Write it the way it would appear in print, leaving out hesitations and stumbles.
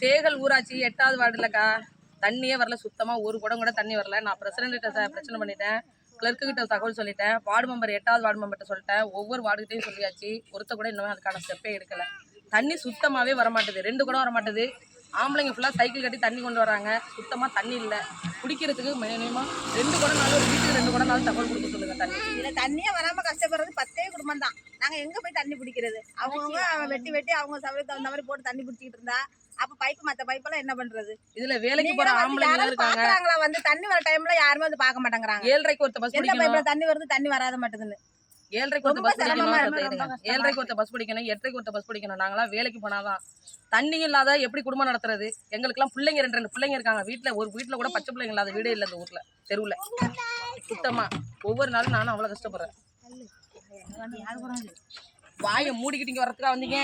சேகல் ஊராட்சி 8வது வார்டுலக்கா தண்ணியே வரல, சுத்தமா ஒரு குடம் கூட தண்ணி வரல. நான் பிரசிடென்ட் கிட்ட பிரச்சனை பண்ணிட்டேன், கிளர்க்கு கிட்ட தகவல் சொல்லிட்டேன், வார்டு மெம்பர் 8வது வார்டு மெம்பர்கிட்ட சொல்லிட்டேன், ஒவ்வொரு வார்டுகிட்டையும் சொல்லியாச்சு. ஒருத்த கூட இன்னும் அதுக்கான ஸ்டெப்பே எடுக்கல. தண்ணி சுத்தமாவே வரமாட்டுது, 2 குடம் வரமாட்டுது. ஆம்பளைங்க ஃபுல்லா சைக்கிள் கட்டி தண்ணி கொண்டு வராங்க, சுத்தமா தண்ணி இல்லை. குடிக்கிறதுக்கு மினிமம் 2 குடம் நாள், ஒரு வீட்டுக்கு 2 குடம் நாள் தகவல் கொடுக்க சொல்லுங்க. தண்ணி இதுல தண்ணியே வராம கஷ்டப்படுறது 10 குடும்பம் தான். நாங்க எங்க போய் தண்ணி பிடிக்கிறது? அவங்கவுங்க வெட்டி அவங்க சபைக்கு தகுந்த மாதிரி போட்டு தண்ணி பிடிச்சிட்டு இருந்தா அப்ப பைப்பு மத்த பைப்பெல்லாம் என்ன பண்றது? இதுல வேலைக்கு போற ஆம்பளைங்க இருக்காங்க, வந்து தண்ணி வர டைம்ல யாருமே வந்து பார்க்க மாட்டேங்கிறாங்க. 7:30க்கு ஒருத்த பஸ் பிடிக்கணும், பைப்ல தண்ணி வருது தண்ணி வராத மாட்டேங்குது. 7:30க்கு ஒருத்த பஸ் பிடிக்கணும், 7:30க்கு ஒருத்த பஸ் பிடிக்கணும், 8:30க்கு ஒருத்த பஸ் பிடிக்கணும். நாங்களாம் வேலைக்கு போனாதான். தண்ணி இல்லாத எப்படி குடும்பம் நடத்துறது? எங்களுக்கெல்லாம் பிள்ளைங்க 2 பிள்ளைங்க இருக்காங்க வீட்டுல. ஒரு வீட்டுல கூட பச்சை பிள்ளைங்க இல்லாத வீடே இல்லை இந்த ஊர்ல, தெருவுல சுத்தமா. ஒவ்வொரு நாளும் நானும் அவ்வளவு கஷ்டப்படுறேன். வாயை மூடிக்கிட்டு இங்க வரதுக்கா வந்தீங்க?